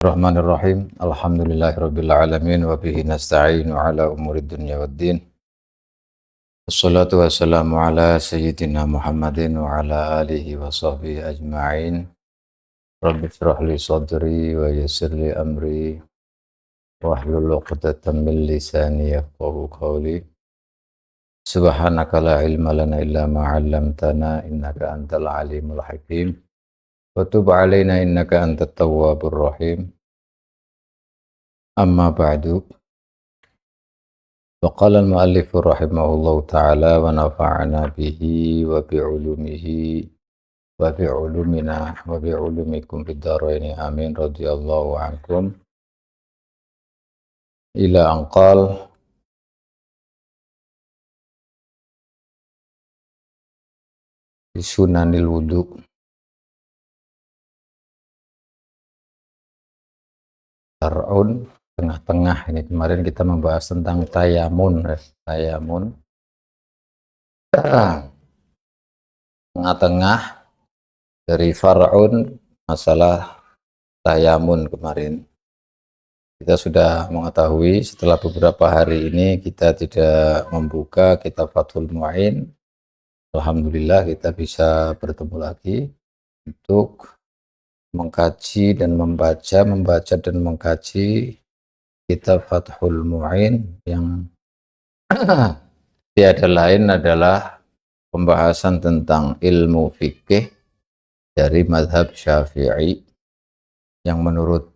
Bismillahirrahmanirrahim. Alhamdulillahirabbil alamin wa bihi nasta'inu ala umuri dunya waddin. Wassalatu wassalamu ala sayyidina Muhammadin wa ala alihi wa sahbihi ajma'in. Rabbi shrah li sadri wa yassir li amri wahlul 'uqdatam min lisani yafqahu qawli. Subhanaka la ilma lana illa ma 'allamtana innaka antal alimul hakim. Wa tub 'alaina innaka antat tawwabur rahim. Amma ba'du. وقال المؤلف رحمه الله تعالى ونفعنا به وبعلومه وبعلومنا وبعلومكم في الدارين آمين رضي الله عنكم إلى أن قال في سنن الوضوء. Tar'un tengah-tengah. Ini kemarin kita membahas tentang tayamun. Tayamun tengah-tengah dari far'un, masalah tayamun kemarin kita sudah mengetahui. Setelah beberapa hari ini kita tidak membuka kitab Fathul Mu'in, alhamdulillah kita bisa bertemu lagi untuk mengkaji dan membaca dan mengkaji kitab Fathul Mu'in yang tiada lain adalah pembahasan tentang ilmu fikih dari mazhab Syafi'i, yang menurut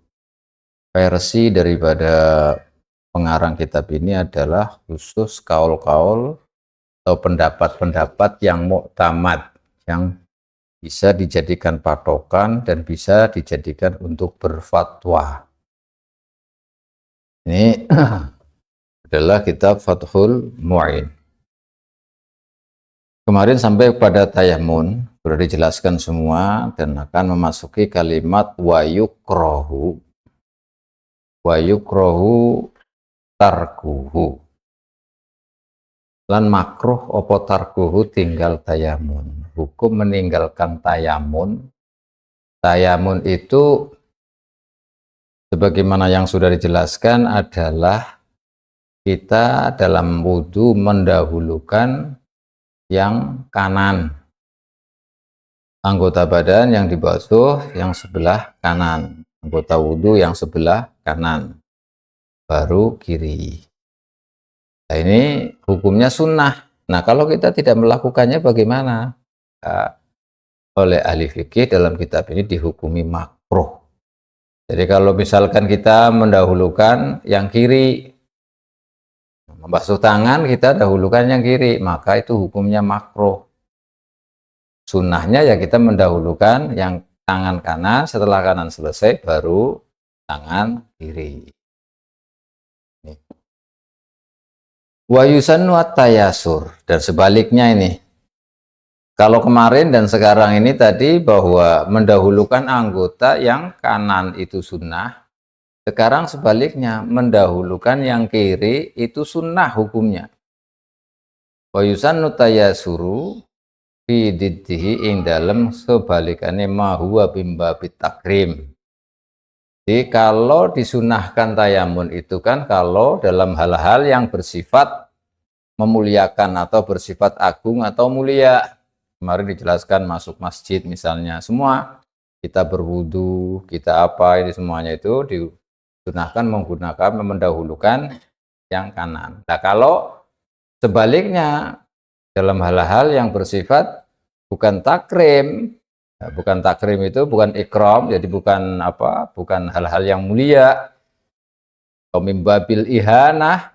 versi daripada pengarang kitab ini adalah khusus kaul-kaul atau pendapat-pendapat yang mu'tamad, yang bisa dijadikan patokan dan bisa dijadikan untuk berfatwa. Ini adalah kitab Fathul Mu'in. Kemarin sampai pada tayamun sudah dijelaskan semua dan akan memasuki kalimat wa yukrahu tarkuhu. Lan makruh opo tarkuhu tinggal tayamun. Hukum meninggalkan tayamun. Tayamun itu sebagaimana yang sudah dijelaskan adalah kita dalam wudu mendahulukan yang kanan. Anggota badan yang dibasuh yang sebelah kanan. Anggota wudu yang sebelah kanan. Baru kiri. Nah, ini hukumnya sunnah. Nah, kalau kita tidak melakukannya bagaimana? Nah, oleh ahli fikih dalam kitab ini dihukumi makruh. Jadi kalau misalkan kita mendahulukan yang kiri, membasuh tangan kita dahulukan yang kiri, maka itu hukumnya makruh. Sunnahnya ya kita mendahulukan yang tangan kanan, setelah kanan selesai baru tangan kiri. Wa yusannu at-tayasur, dan sebaliknya ini. Kalau kemarin dan sekarang ini tadi bahwa mendahulukan anggota yang kanan itu sunnah, sekarang sebaliknya mendahulukan yang kiri itu sunnah hukumnya. Wa yusannu tayasuru fi diddihi ing dalem sebalikane ma huwa bimbabit takrim. Jadi kalau disunahkan tayamun itu kan kalau dalam hal-hal yang bersifat memuliakan atau bersifat agung atau mulia. Kemarin dijelaskan masuk masjid misalnya, semua kita berwudu, kita apa, ini semuanya itu disunahkan menggunakan, mendahulukan yang kanan. Nah kalau sebaliknya dalam hal-hal yang bersifat bukan takrim, bukan takrim itu bukan ikram, jadi bukan apa, bukan hal-hal yang mulia, atau mimbabil ihanah,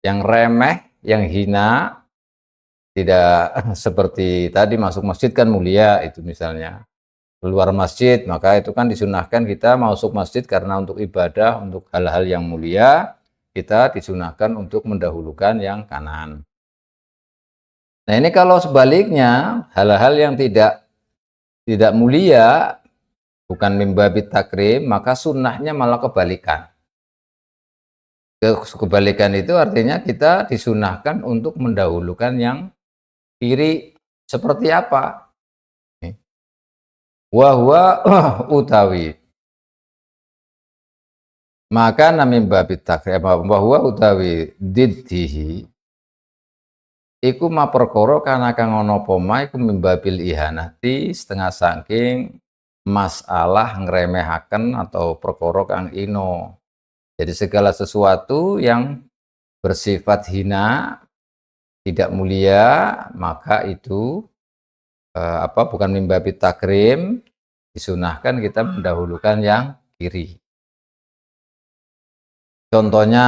yang remeh, yang hina, tidak seperti tadi masuk masjid kan mulia itu misalnya, keluar masjid maka itu kan disunahkan kita masuk masjid karena untuk ibadah, untuk hal-hal yang mulia kita disunahkan untuk mendahulukan yang kanan. Nah ini kalau sebaliknya hal-hal yang tidak mulia, bukan mimbabit takrim, maka sunnahnya malah kebalikan. Kebalikan itu artinya kita disunahkan untuk mendahulukan yang kiri. Seperti apa? Wa huwa utawi Maka nami babit takrim bahwa utawi diddihi iku ma perkara kana kang ana apa ma iku mimbabil ihanati setengah saking masalah ngremehaken atau perkara kang ino. Jadi segala sesuatu yang bersifat hina, tidak mulia, maka itu bukan mimbabil takrim, disunahkan kita mendahulukan yang kiri. Contohnya,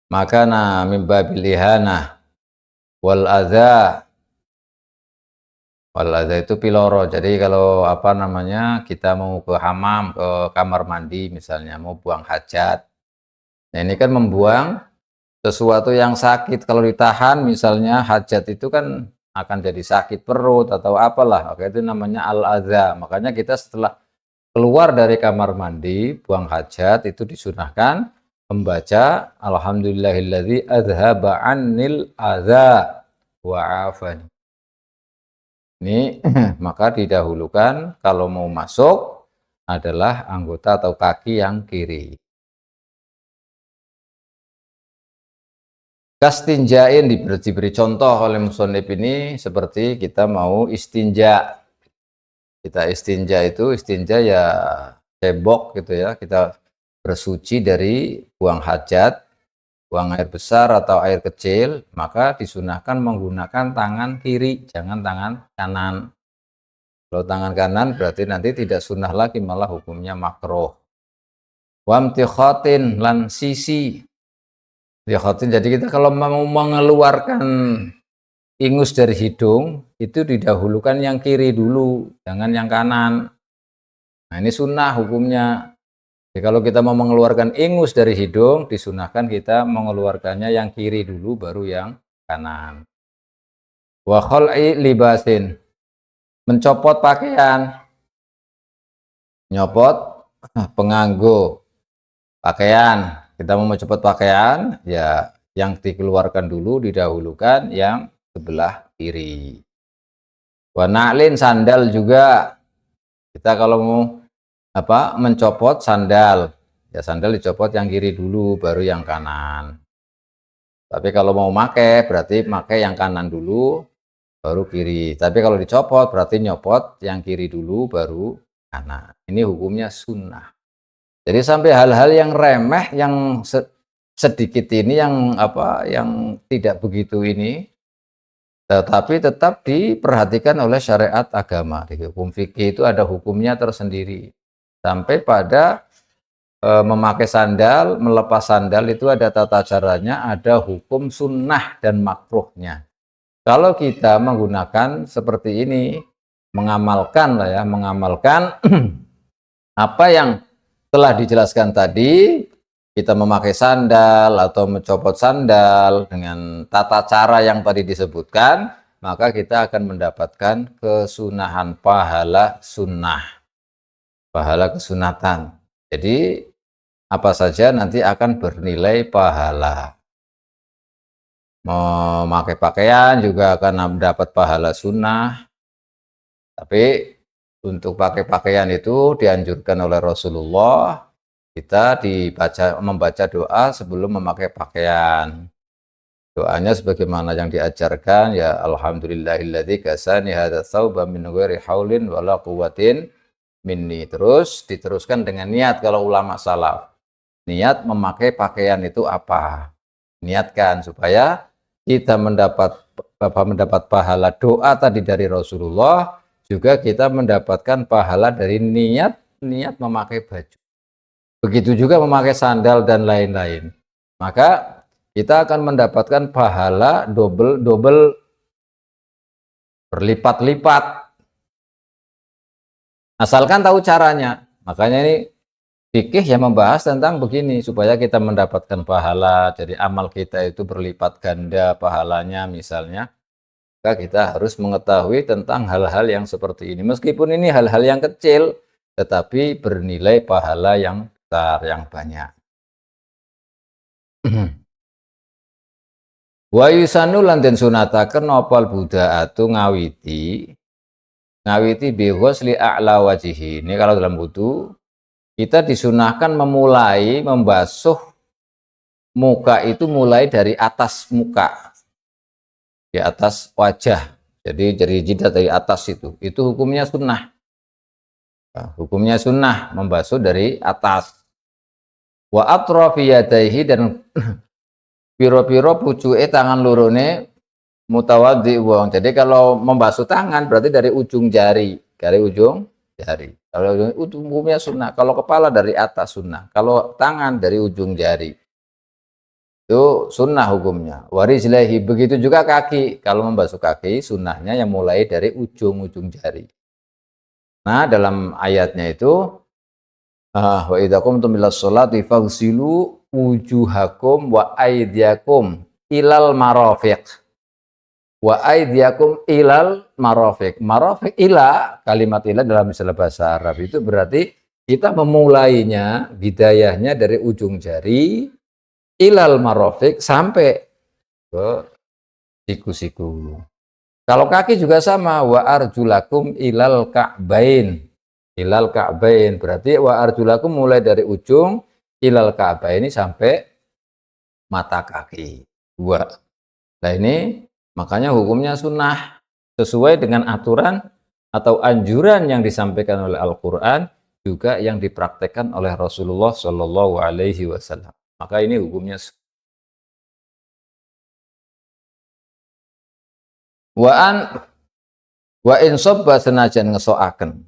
maka mimbabil ihanah wal adza itu piloro. Jadi kalau kita mau ke hamam, ke kamar mandi misalnya, mau buang hajat. Nah ini kan membuang sesuatu yang sakit. Kalau ditahan misalnya hajat itu kan akan jadi sakit perut atau apalah. Oke, itu namanya al-adza. Makanya kita setelah keluar dari kamar mandi, buang hajat, itu disunahkan membaca alhamdulillahilladzi adzhaba 'annil adza wa 'afani. Ini maka didahulukan kalau mau masuk adalah anggota atau kaki yang kiri. Kastinjain diberi contoh oleh musonib ini seperti kita mau istinja. Kita istinja ya cebok gitu ya. Kita bersuci dari buang hajat, buang air besar atau air kecil, maka disunahkan menggunakan tangan kiri, jangan tangan kanan. Kalau tangan kanan berarti nanti tidak sunnah lagi, malah hukumnya makruh. Wamtikhatin lan sisi. Tikhatin, jadi kita kalau mau mengeluarkan ingus dari hidung, itu didahulukan yang kiri dulu, jangan yang kanan. Nah ini sunnah hukumnya. Jadi kalau kita mau mengeluarkan ingus dari hidung, disunahkan kita mengeluarkannya yang kiri dulu, baru yang kanan. Wa khal'i libasin, mencopot pakaian, nyopot penganggo pakaian. Kita mau mencopot pakaian, ya yang dikeluarkan dulu, didahulukan yang sebelah kiri. Wa na'lin, sandal juga. Kita kalau mau mencopot sandal, ya sandal dicopot yang kiri dulu, baru yang kanan. Tapi kalau mau berarti pakai yang kanan dulu, baru kiri. Tapi kalau dicopot berarti nyopot yang kiri dulu, baru kanan. Ini hukumnya sunnah. Jadi sampai hal-hal yang remeh, yang sedikit ini, yang tidak begitu ini, tetapi tetap diperhatikan oleh syariat agama. Di hukum fikih itu ada hukumnya tersendiri. Sampai pada memakai sandal, melepas sandal itu ada tata caranya, ada hukum sunnah dan makruhnya. Kalau kita menggunakan seperti ini, mengamalkan apa yang telah dijelaskan tadi, kita memakai sandal atau mencopot sandal dengan tata cara yang tadi disebutkan, maka kita akan mendapatkan kesunahan pahala sunnah, pahala kesunatan. Jadi apa saja nanti akan bernilai pahala. Memakai pakaian juga akan mendapat pahala sunnah. Tapi untuk pakai pakaian itu dianjurkan oleh Rasulullah, kita membaca doa sebelum memakai pakaian. Doanya sebagaimana yang diajarkan, ya alhamdulillahilladzi kasani hadza tsauba min ghairi haulin wala quwwatin minni. Terus diteruskan dengan niat. Kalau ulama salaf, niat memakai pakaian itu apa? Niatkan supaya kita mendapat pahala doa tadi dari Rasulullah, juga kita mendapatkan pahala dari niat memakai baju. Begitu juga memakai sandal dan lain-lain. Maka kita akan mendapatkan pahala double berlipat-lipat. Asalkan tahu caranya. Makanya ini fikih yang membahas tentang begini, supaya kita mendapatkan pahala. Jadi amal kita itu berlipat ganda pahalanya misalnya. Maka kita harus mengetahui tentang hal-hal yang seperti ini. Meskipun ini hal-hal yang kecil, tetapi bernilai pahala yang besar, yang banyak. Wa yusanu lan den sunataken opal buda'atu ngawiti bi ghusli a'la wajhi. Ini kalau dalam wudu kita disunahkan memulai membasuh muka itu mulai dari atas muka, di atas wajah. Jadi dari jidat dari atas itu hukumnya sunnah. Nah, hukumnya sunnah membasuh dari atas. Wa atrafi yadaihi, dan piro-piro pucuke tangan lurune mutawaddi wong. Jadi kalau membasuh tangan berarti dari ujung jari, dari ujung jari. Kalau hukumnya sunnah. Kalau kepala dari atas sunnah. Kalau tangan dari ujung jari. Itu sunnah hukumnya. Warijlaihi, begitu juga kaki. Kalau membasuh kaki sunnahnya yang mulai dari ujung-ujung jari. Nah, dalam ayatnya itu wa idza qumtum ilas sholati faghsilu wujuhakum wa aydiyakum ilal marafiq. Wa aydiyakum ilal marafiq. Marafiq, ila, kalimat ila dalam istilah bahasa Arab itu berarti kita memulainya, bidayahnya dari ujung jari ilal marafiq sampai ke siku-siku. Kalau kaki juga sama, wa arjulakum ilal ka'bain. Ilal ka'bain berarti wa arjulakum mulai dari ujung ilal ka'bain ini sampai mata kaki. Dua. Nah ini makanya hukumnya sunnah sesuai dengan aturan atau anjuran yang disampaikan oleh Al-Qur'an, juga yang dipraktekkan oleh Rasulullah Shallallahu alaihi wasallam. Maka ini hukumnya wa in sabba senajan ngesoaken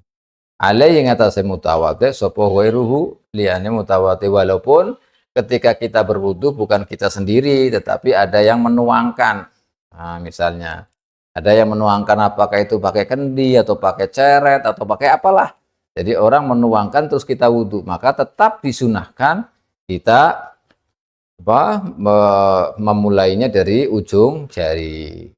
alai yang atas mutawati sapa ghairuhu, liyane mutawati, walaupun ketika kita berwudu bukan kita sendiri tetapi ada yang menuangkan. Nah, misalnya ada yang menuangkan, apakah itu pakai kendi atau pakai ceret atau pakai apalah. Jadi orang menuangkan terus kita wudu, maka tetap disunahkan kita memulainya dari ujung jari.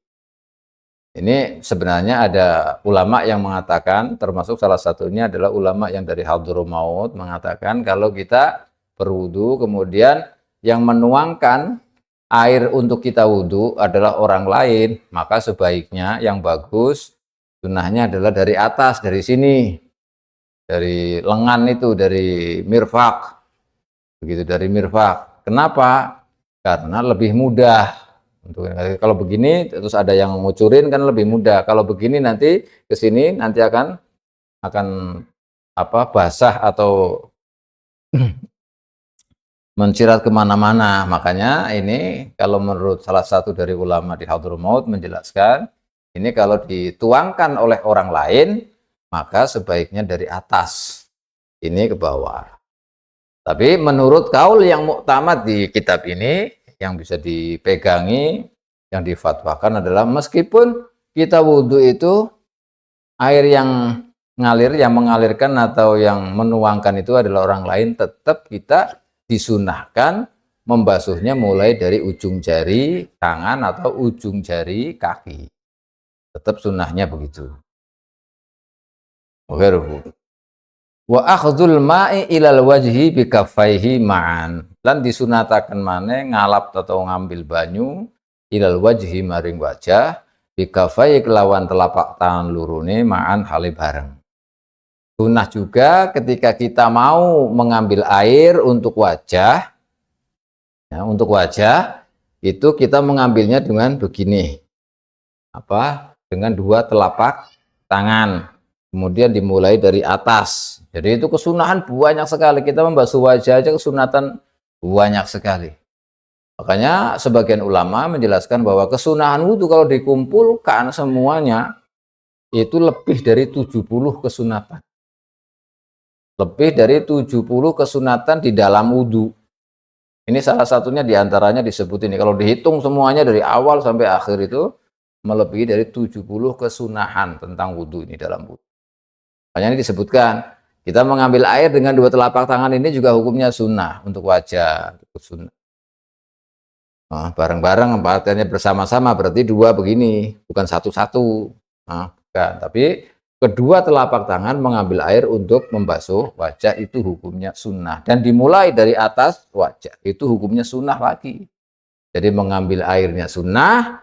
Ini sebenarnya ada ulama yang mengatakan, termasuk salah satunya adalah ulama yang dari Hadramaut, mengatakan kalau kita berwudu kemudian yang menuangkan air untuk kita wudu adalah orang lain, maka sebaiknya yang bagus sunnahnya adalah dari atas, dari sini, dari lengan itu, dari mirfaq, begitu, dari mirfaq. Kenapa? Karena lebih mudah. Kalau begini terus ada yang ngucurin kan lebih mudah. Kalau begini nanti ke sini nanti akan basah atau mencirat kemana-mana. Makanya ini kalau menurut salah satu dari ulama di Hadramaut menjelaskan, ini kalau dituangkan oleh orang lain maka sebaiknya dari atas ini ke bawah. Tapi menurut kaul yang muktamad di kitab ini, yang bisa dipegangi, yang difatwakan adalah meskipun kita wudhu itu air yang ngalir, yang mengalirkan atau yang menuangkan itu adalah orang lain, tetap kita disunahkan membasuhnya mulai dari ujung jari tangan atau ujung jari kaki. Tetap sunnahnya begitu. Wa akhdhul ma'i ilal wajhi bikaffaihi ma'an. Lan disunataken maneh ngalap atau ngambil banyu ilal wajhi maring wajah bikaffai kelawan telapak tangan lurune ma'an hale bareng. Sunnah juga ketika kita mau mengambil air untuk wajah, ya, untuk wajah itu kita mengambilnya dengan begini, dengan dua telapak tangan. Kemudian dimulai dari atas. Jadi itu kesunahan banyak sekali. Kita membasuh wajah aja kesunatan banyak sekali. Makanya sebagian ulama menjelaskan bahwa kesunahan wudhu kalau dikumpulkan semuanya itu lebih dari 70 kesunatan. Lebih dari 70 kesunatan di dalam wudhu. Ini salah satunya diantaranya disebut ini. Kalau dihitung semuanya dari awal sampai akhir itu melebihi dari 70 kesunahan tentang wudhu ini dalam wudhu. Makanya ini disebutkan, kita mengambil air dengan dua telapak tangan ini juga hukumnya sunnah untuk wajah. Sunnah. Nah, bareng-bareng, artinya bersama-sama, berarti dua begini, bukan satu-satu. Nah, bukan. Tapi kedua telapak tangan mengambil air untuk membasuh wajah itu hukumnya sunnah. Dan dimulai dari atas wajah, itu hukumnya sunnah lagi. Jadi mengambil airnya sunnah,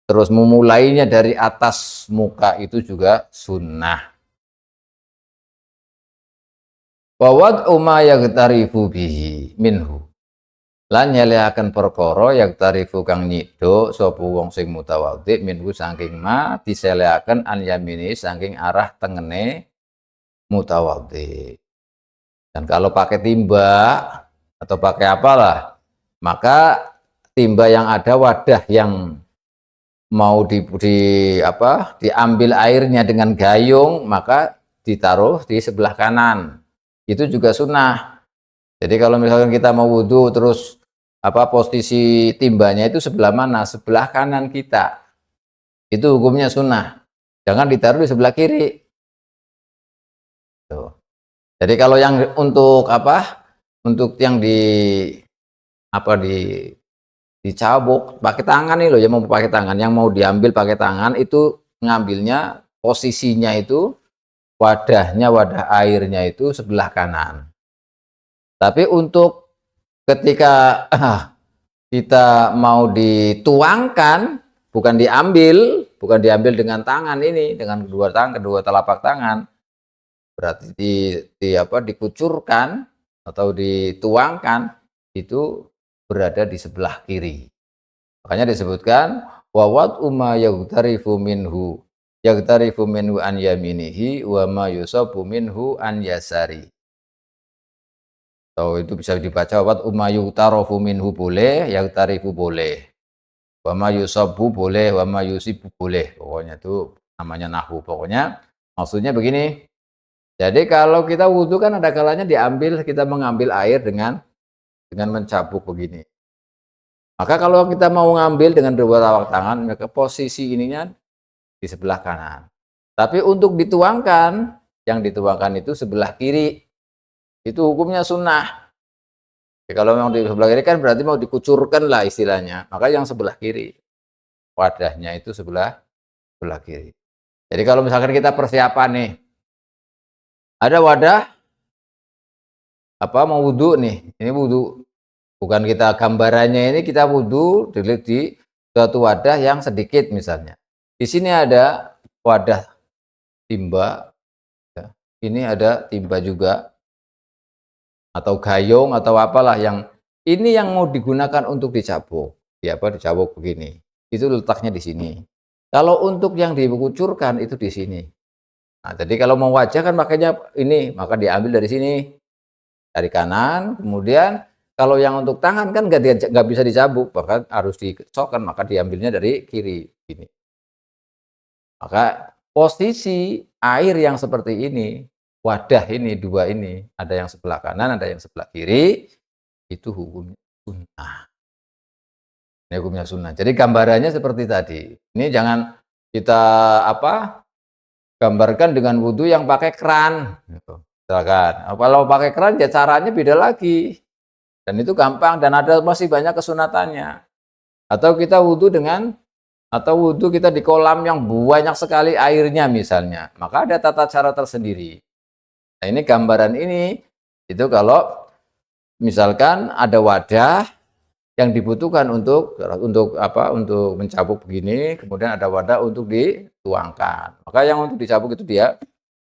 terus memulainya dari atas muka itu juga sunnah. Wa wad'u ma yaghtarifu bihi minhu. Lan nyelehaken perkara yaghtarifu kang nyiduk sapa wong sing mutawadhi minhu saking ma diselehaken an yamini saking arah tengene mutawadhi. Dan kalau pakai timba atau pakai apalah, maka timba yang ada wadah yang mau diambil airnya dengan gayung, maka ditaruh di sebelah kanan. Itu juga sunnah. Jadi kalau misalkan kita mau wudhu terus posisi timbanya itu sebelah mana? Sebelah kanan kita. Itu hukumnya sunnah. Jangan ditaruh di sebelah kiri. Tuh. Jadi kalau yang untuk untuk yang dicabuk pakai tangan nih loh, yang mau pakai tangan, yang mau diambil pakai tangan itu ngambilnya posisinya itu wadah airnya itu sebelah kanan. Tapi untuk ketika kita mau dituangkan, bukan diambil dengan tangan ini, dengan kedua telapak tangan, berarti dikucurkan atau dituangkan, itu berada di sebelah kiri. Makanya disebutkan wawat umma yaghtarifu minhu an yaminihi wa ma yusabu minhu an yasari. Itu bisa dibaca wawat umma yughtarafu minhu boleh, yaghtarifu boleh. Wa ma yusabu boleh, wa ma yusibu boleh. Pokoknya itu namanya nahwu. Pokoknya maksudnya begini. Jadi kalau kita wudhu kan ada kalanya kita mengambil air dengan mencabuk begini. Maka kalau kita mau ngambil dengan dua telapak tangan, maka posisi ininya di sebelah kanan. Tapi untuk dituangkan, yang dituangkan itu sebelah kiri. Itu hukumnya sunnah. Jadi kalau memang di sebelah kiri kan berarti mau dikucurkan lah istilahnya. Maka yang sebelah kiri. Wadahnya itu sebelah kiri. Jadi kalau misalkan kita persiapan nih, ada wadah mau wudhu nih, ini wudhu, bukan kita gambarannya ini kita wudhu di suatu wadah yang sedikit misalnya. Di sini ada wadah timba, ya. Ini ada timba juga, atau gayung atau apalah yang ini yang mau digunakan untuk dicabuk, dicabuk begini. Itu letaknya di sini. Kalau untuk yang dikucurkan itu di sini. Nah, jadi kalau mau wajah kan makanya ini, maka diambil dari sini, dari kanan. Kemudian kalau yang untuk tangan kan nggak bisa dicabuk, bahkan harus dikesokkan, maka diambilnya dari kiri ini. Maka posisi air yang seperti ini, wadah ini dua ini, ada yang sebelah kanan, ada yang sebelah kiri, itu hukumnya sunnah. Ini hukumnya sunnah. Jadi gambarannya seperti tadi. Ini jangan kita gambarkan dengan wudhu yang pakai keran. Gitu. Misalkan, kalau pakai keran ya caranya beda lagi. Dan itu gampang dan ada masih banyak kesunatannya. Atau kita wudhu kita di kolam yang banyak sekali airnya misalnya. Maka ada tata cara tersendiri. Nah ini gambaran ini, itu kalau misalkan ada wadah yang dibutuhkan untuk mencabuk begini, kemudian ada wadah untuk dituangkan. Maka yang untuk dicabuk itu dia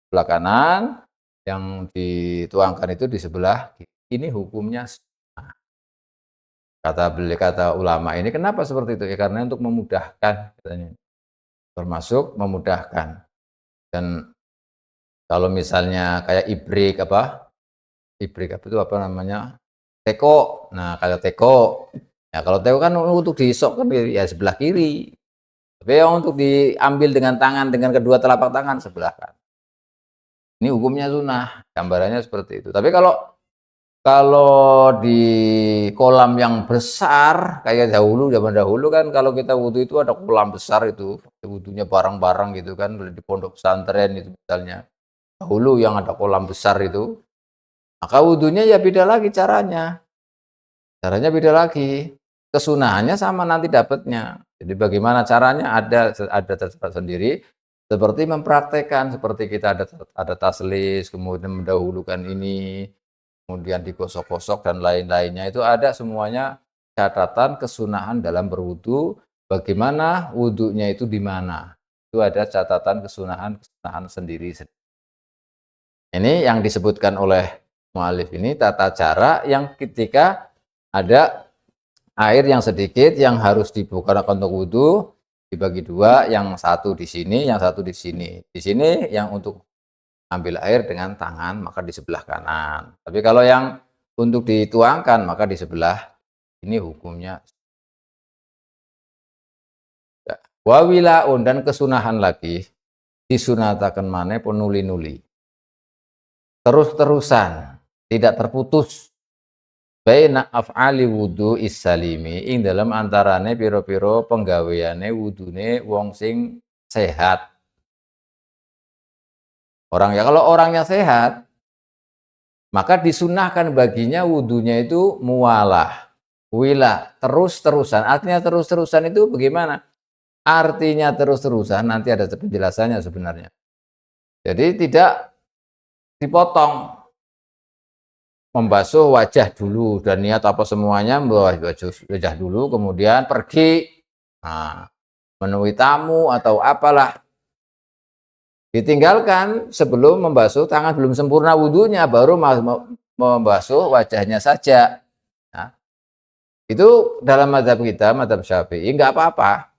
sebelah kanan, yang dituangkan itu di sebelah kiri. Ini hukumnya sunnah. Kata ulama ini kenapa seperti itu? Ya karena untuk memudahkan katanya. Termasuk memudahkan. Dan kalau misalnya kayak ibrik itu teko. Nah, kalau teko, ya kalau teko kan untuk diisok kan ya sebelah kiri. Tapi yang untuk diambil dengan tangan, dengan kedua telapak tangan sebelah kanan. Ini hukumnya sunnah, gambarannya seperti itu. Tapi kalau di kolam yang besar, kayak zaman dahulu kan kalau kita wudhu itu ada kolam besar itu, wudhunya bareng-bareng gitu kan, di pondok pesantren itu misalnya. Dahulu yang ada kolam besar itu, maka wudhunya ya beda lagi caranya. Caranya beda lagi. Kesunahannya sama nanti dapatnya. Jadi bagaimana caranya ada terdapat sendiri. Seperti mempraktekkan, seperti kita ada taslis, kemudian mendahulukan ini, kemudian digosok-gosok dan lain-lainnya. Itu ada semuanya catatan kesunahan dalam berwudu. Bagaimana wudunya itu di mana. Itu ada catatan kesunahan sendiri. Ini yang disebutkan oleh mu'alif ini tata cara yang ketika ada air yang sedikit yang harus dibuka untuk wudhu dibagi dua, yang satu di sini, yang satu di sini. Di sini yang untuk ambil air dengan tangan maka di sebelah kanan. Tapi kalau yang untuk dituangkan maka di sebelah ini hukumnya. Wawilaun, dan kesunahan lagi disunatakan mana pun nuli-nuli. Terus-terusan, tidak terputus. Baina af'ali wudu is-salimi ing dalam antarane piro-piro penggaweane wudune wong sing sehat. Kalau orangnya sehat, maka disunahkan baginya wudunya itu muwalah, wila, terus-terusan. Artinya terus-terusan itu bagaimana? Artinya terus-terusan nanti ada penjelasannya sebenarnya. Jadi tidak dipotong, membasuh wajah dulu dan niat apa semuanya, membasuh wajah dulu kemudian pergi menemui tamu atau apalah, ditinggalkan sebelum membasuh tangan, belum sempurna wudhunya baru membasuh wajahnya saja. Nah, itu dalam mazhab kita, mazhab Syafi'i, nggak apa-apa,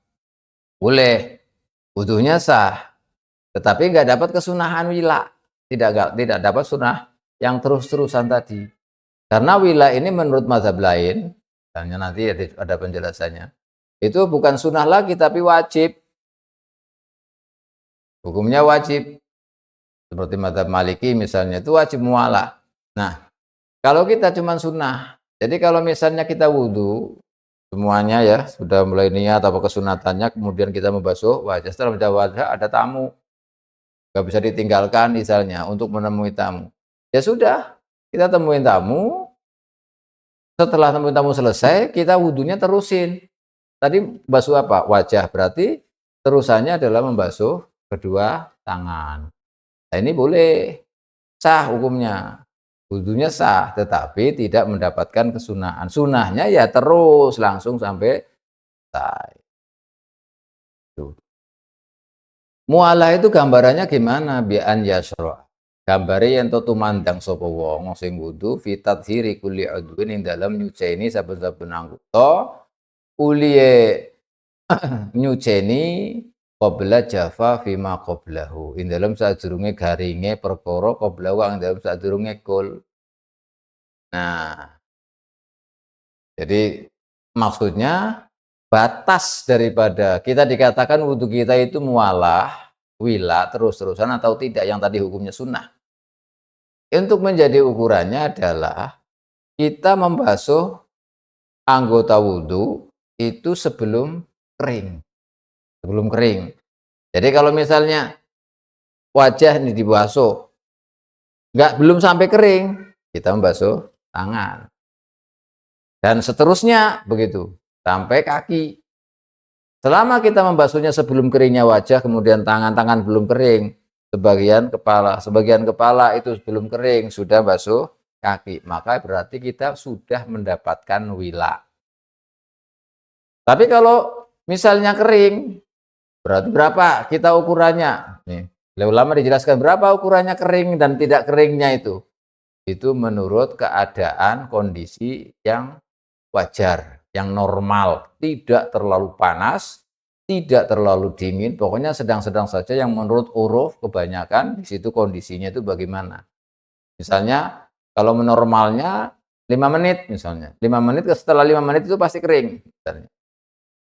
boleh, wudhunya sah, tetapi nggak dapat kesunahan wila, tidak dapat sunnah yang terus-terusan tadi. Karena wila ini menurut mazhab lain, dan nanti ada penjelasannya, itu bukan sunnah lagi tapi wajib. Hukumnya wajib. Seperti mazhab Maliki misalnya, itu wajib mualah. Nah, kalau kita cuma sunnah, jadi kalau misalnya kita wudhu, semuanya ya, sudah mulai niat atau kesunatannya, kemudian kita membasuh wajah, setelah membasuh wajah ada tamu, nggak bisa ditinggalkan misalnya untuk menemui tamu. Ya sudah, kita temuin tamu, setelah temuin tamu selesai, kita wudhunya terusin. Tadi basuh apa? Wajah, berarti terusannya adalah membasuh kedua tangan. Nah, ini boleh, sah hukumnya. Wudhunya sah, tetapi tidak mendapatkan kesunahan. Sunahnya ya terus langsung sampai selesai. Mualah itu gambarannya gimana? Bi'an yasra. Gambare yen to tumandang sapa wong sing wudu fitat hiri kulli udwin ing dalem nyuceni saben-saben anggota uliye nyuceni qabla jafa fima qablahu ing dalem sadurunge garinge perkara qablahu ing dalem sadurunge kul. Nah, jadi maksudnya batas daripada kita dikatakan wudhu kita itu mualah, wila, terus-terusan atau tidak, yang tadi hukumnya sunnah. Untuk menjadi ukurannya adalah kita membasuh anggota wudhu itu sebelum kering. Sebelum kering. Jadi kalau misalnya wajah ini dibasuh, belum sampai kering, kita membasuh tangan. Dan seterusnya begitu, sampai kaki. Selama kita membasuhnya sebelum keringnya wajah, kemudian tangan belum kering, sebagian kepala itu belum kering, sudah basuh kaki, maka berarti kita sudah mendapatkan wila. Tapi kalau misalnya kering, berarti berapa kita ukurannya? Nih, oleh ulama dijelaskan berapa ukurannya kering dan tidak keringnya itu. Itu menurut keadaan kondisi yang wajar, yang normal, tidak terlalu panas, tidak terlalu dingin, pokoknya sedang-sedang saja, yang menurut uruf kebanyakan di situ kondisinya itu bagaimana. Misalnya kalau normalnya 5 menit misalnya, 5 menit setelah 5 menit itu pasti kering misalnya.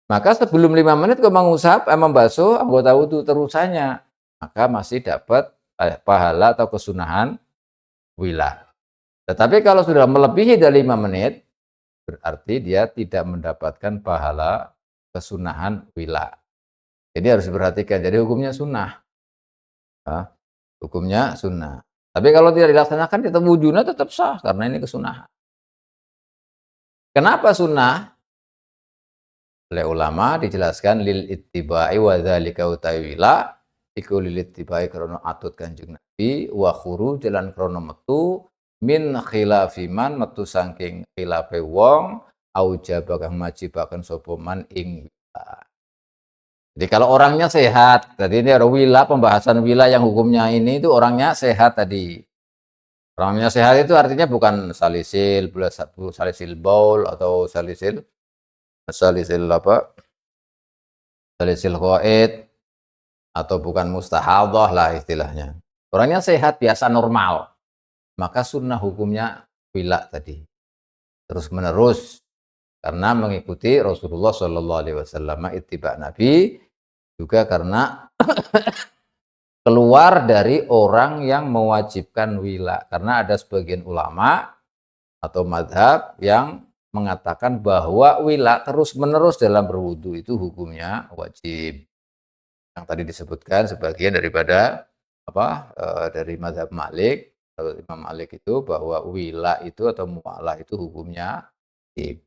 Maka sebelum 5 menit kau mengusap, membasuh anggota wudhu terusannya, maka masih dapat pahala atau kesunahan wila. Tetapi kalau sudah melebihi dari 5 menit, berarti dia tidak mendapatkan pahala kesunahan wila. Jadi harus diperhatikan. Jadi hukumnya sunnah. Nah, hukumnya sunnah. Tapi kalau tidak dilaksanakan, tetap wudhunya tetap sah karena ini kesunahan. Kenapa sunnah? Oleh ulama dijelaskan lil ittiba'i wa dzalika utawila iku lil ittiba'i krana atut Kanjeng Nabi wa khurujan krana metu min khilafi man metu saking khilafe wong aujaba kang majibaken sapa man ing wila. Jadi kalau orangnya sehat, tadi ini ada wila, pembahasan wila yang hukumnya ini itu orangnya sehat tadi. Orangnya sehat itu artinya bukan salisil baul atau salisil apa? Salisil ghaid atau bukan mustahadhah lah istilahnya. Orangnya sehat biasa normal. Maka sunnah hukumnya wila tadi. Terus menerus karena mengikuti Rasulullah Shallallahu alaihi wasallam, ittiba Nabi, juga karena keluar dari orang yang mewajibkan wila. Karena ada sebagian ulama atau madhab yang mengatakan bahwa wila terus-menerus dalam berwudu itu hukumnya wajib. Yang tadi disebutkan sebagian daripada dari madhab Malik, Imam Malik itu bahwa wila itu atau mu'alah itu hukumnya wajib.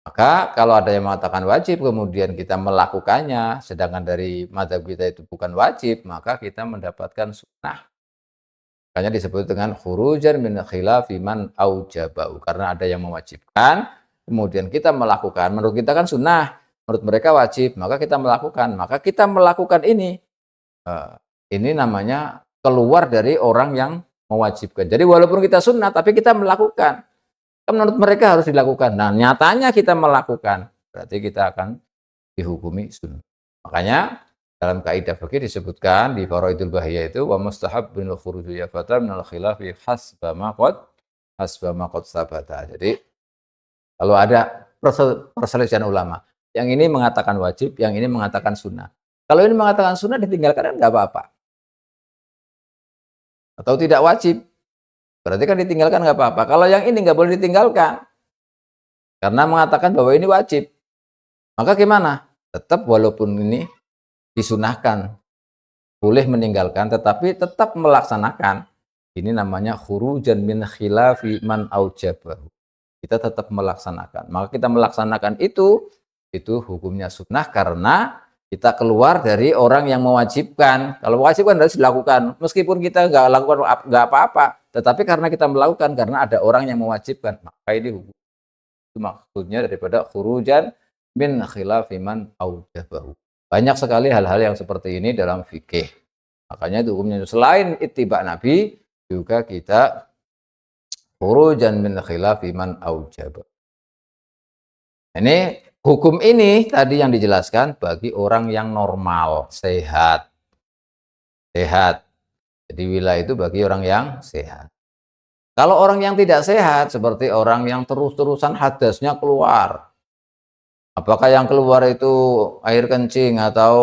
Maka kalau ada yang mengatakan wajib kemudian kita melakukannya, sedangkan dari madhab kita itu bukan wajib, maka kita mendapatkan sunnah. Makanya disebut dengan khurujan min khilafi man aujabahu, karena ada yang mewajibkan, kemudian kita melakukan. Menurut kita kan sunnah, menurut mereka wajib, maka kita melakukan. Maka kita melakukan ini namanya keluar dari orang yang mewajibkan. Jadi walaupun kita sunnah, tapi kita melakukan. Menurut mereka harus dilakukan. Nah, nyatanya kita melakukan, berarti kita akan dihukumi sunnah. Makanya dalam kaidah fikih disebutkan di Faraidul Bahiyah itu wa mustahab bin khuruju yafata min al khilafi hasba ma qad sabata. Jadi kalau ada perselisihan ulama, yang ini mengatakan wajib, yang ini mengatakan sunnah. Kalau ini mengatakan sunnah ditinggalkan kan enggak apa-apa. Atau tidak wajib, berarti kan ditinggalkan nggak apa-apa. Kalau yang ini nggak boleh ditinggalkan, karena mengatakan bahwa ini wajib. Maka gimana? Tetap walaupun ini disunahkan, boleh meninggalkan, tetapi tetap melaksanakan. Ini namanya khurujan min khilafi man aujabahu. Kita tetap melaksanakan. Maka kita melaksanakan itu hukumnya sunnah karena kita keluar dari orang yang mewajibkan. Kalau wajib kan harus dilakukan. Meskipun kita nggak lakukan nggak apa-apa, tetapi karena kita melakukan karena ada orang yang mewajibkan, maka ini hukum. Itu maksudnya daripada khurujan min khilafi man aujabahu. Banyak sekali hal-hal yang seperti ini dalam fikih. Makanya itu hukumnya selain ittiba Nabi, juga kita khurujan min khilafi man aujabahu. Ini hukum ini tadi yang dijelaskan bagi orang yang normal, sehat. Sehat. Jadi wila itu bagi orang yang sehat. Kalau orang yang tidak sehat, seperti orang yang terus-terusan hadasnya keluar. Apakah yang keluar itu air kencing atau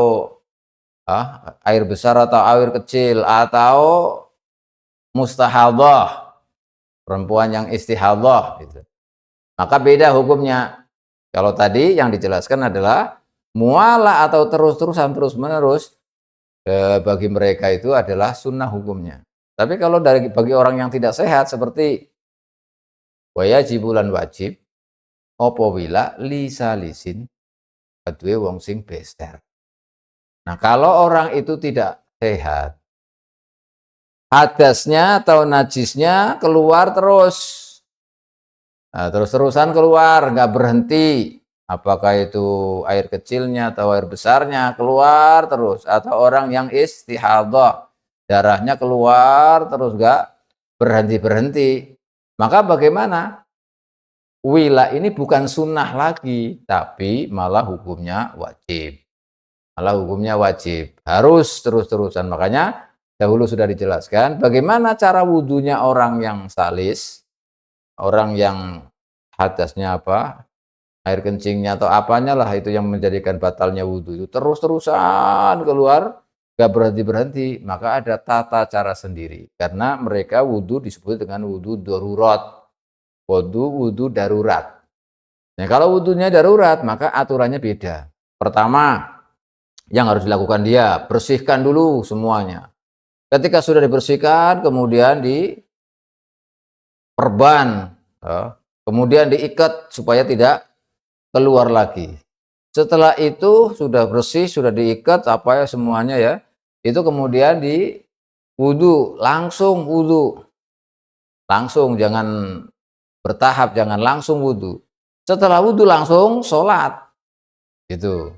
air besar atau air kecil atau mustahadhah, perempuan yang istihadhah gitu. Maka beda hukumnya. Kalau tadi yang dijelaskan adalah mualah atau terus-terusan terus-menerus, bagi mereka itu adalah sunnah hukumnya. Tapi kalau bagi orang yang tidak sehat seperti wajibulan wajib opo wila lisalisin kadue wong sing bester. Nah, kalau orang itu tidak sehat, hadasnya atau najisnya keluar terus. Nah, terus-terusan keluar, nggak berhenti. Apakah itu air kecilnya atau air besarnya keluar terus. Atau orang yang istihadhah, darahnya keluar terus nggak berhenti-berhenti. Maka bagaimana? Wila ini bukan sunnah lagi, tapi malah hukumnya wajib. Malah hukumnya wajib. Harus terus-terusan. Makanya dahulu sudah dijelaskan bagaimana cara wudunya orang yang salis. Orang yang hadasnya air kencingnya atau apanya lah itu yang menjadikan batalnya wudhu itu terus-terusan keluar, gak berhenti-berhenti, maka ada tata cara sendiri. Karena mereka wudhu disebut dengan wudhu darurat, wudhu darurat. Nah, kalau wudhunya darurat, maka aturannya beda. Pertama, yang harus dilakukan dia, bersihkan dulu semuanya. Ketika sudah dibersihkan, kemudian perban, kemudian diikat supaya tidak keluar lagi. Setelah itu sudah bersih, sudah diikat semuanya ya, itu kemudian langsung wudu, langsung, jangan bertahap, jangan langsung wudu. Setelah wudu langsung sholat, gitu.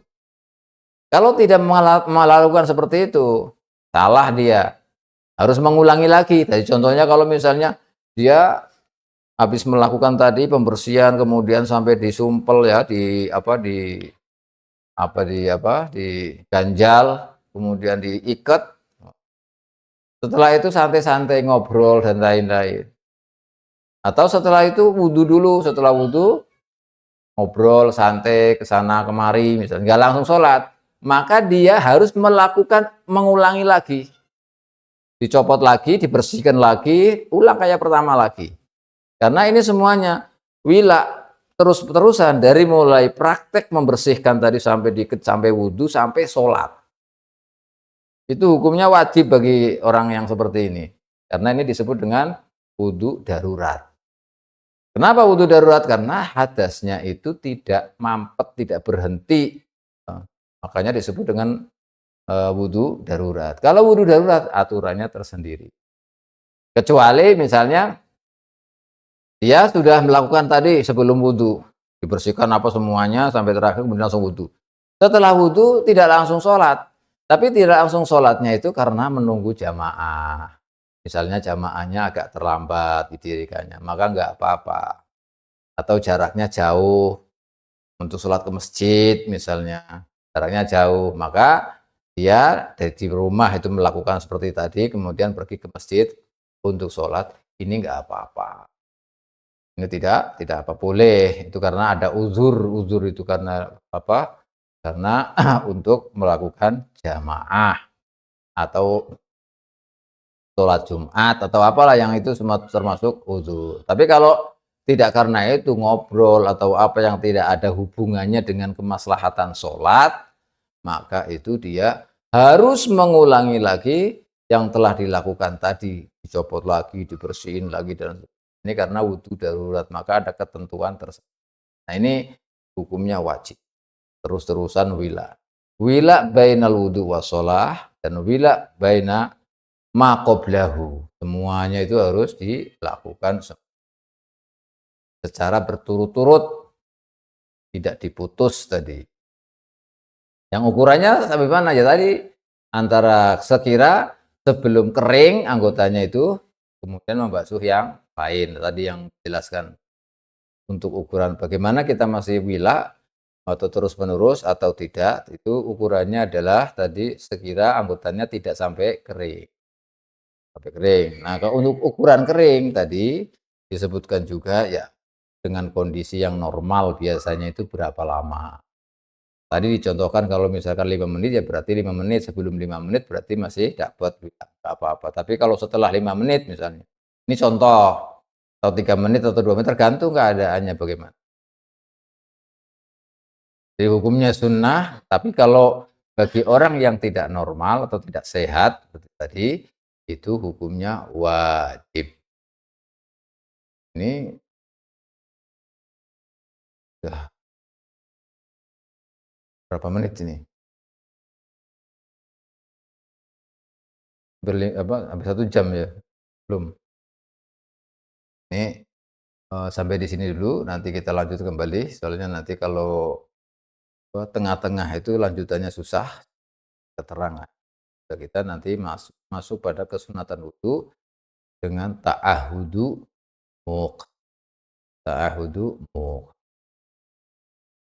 Kalau tidak melakukan seperti itu, salah dia. harus mengulangi lagi. Jadi contohnya kalau misalnya dia habis melakukan tadi pembersihan kemudian sampai disumpel ya, diganjal, kemudian diikat, setelah itu santai-santai ngobrol dan lain-lain. Atau setelah itu wudhu dulu, setelah wudhu ngobrol santai ke sana kemari misalnya, nggak langsung sholat, maka dia harus mengulangi lagi, dicopot lagi, dibersihkan lagi, ulang kayak pertama lagi. Karena ini semuanya wila terus-terusan dari mulai praktek membersihkan tadi sampai wudhu sampai sholat. Itu hukumnya wajib bagi orang yang seperti ini. Karena ini disebut dengan wudhu darurat. Kenapa wudhu darurat? Karena hadasnya itu tidak mampet, tidak berhenti. Makanya disebut dengan wudhu darurat. Kalau wudhu darurat aturannya tersendiri. Kecuali misalnya dia sudah melakukan tadi sebelum wudhu, dibersihkan apa semuanya sampai terakhir kemudian langsung wudhu. Setelah wudhu tidak langsung sholat, tapi tidak langsung sholatnya itu karena menunggu jamaah. Misalnya jamaahnya agak terlambat didirikannya, maka nggak apa-apa. Atau jaraknya jauh untuk sholat ke masjid misalnya, jaraknya jauh, maka dia dari rumah itu melakukan seperti tadi, kemudian pergi ke masjid untuk sholat, ini nggak apa-apa. Ini tidak apa, boleh, itu karena ada uzur itu karena apa? Karena untuk melakukan jamaah atau sholat Jumat atau apalah yang itu semua termasuk uzur. Tapi kalau tidak karena itu ngobrol atau apa yang tidak ada hubungannya dengan kemaslahatan sholat, maka itu dia harus mengulangi lagi yang telah dilakukan tadi, dicopot lagi, dibersihin lagi, dan ini karena wudhu darurat, maka ada ketentuan tersebut. Nah ini hukumnya wajib, terus-terusan wila. Wila bainal wudhu wassalah dan wila baina ma qablahu. Semuanya itu harus dilakukan secara berturut-turut, tidak diputus tadi. Yang ukurannya sampai mana ya tadi? Antara sekira sebelum kering anggotanya itu, kemudian membasuh yang lain. Tadi yang dijelaskan. Untuk ukuran bagaimana kita masih wila atau terus-menerus atau tidak, itu ukurannya adalah tadi sekira anggotanya tidak sampai kering. Sampai kering. Nah, kalau untuk ukuran kering tadi disebutkan juga ya dengan kondisi yang normal biasanya itu berapa lama. Tadi dicontohkan kalau misalkan 5 menit ya berarti 5 menit, sebelum 5 menit berarti masih dapat apa-apa. Tapi kalau setelah 5 menit misalnya, ini contoh, atau 3 menit atau 2 menit tergantung keadaannya bagaimana. Jadi hukumnya sunnah, tapi kalau bagi orang yang tidak normal atau tidak sehat seperti tadi, itu hukumnya wajib. Ini sudah berapa menit ini? Hampir 1 jam ya? Belum. Ini sampai di sini dulu, nanti kita lanjut kembali, soalnya nanti kalau tengah-tengah itu lanjutannya susah, keterangan. Kita nanti masuk pada kesunatan wudu dengan ta'ahudu muk. Ta'ahudu muk.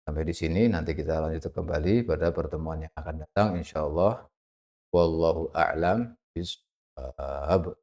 Sampai di sini nanti kita lanjut kembali pada pertemuan yang akan datang insyaallah. Wallahu a'lam bishawab.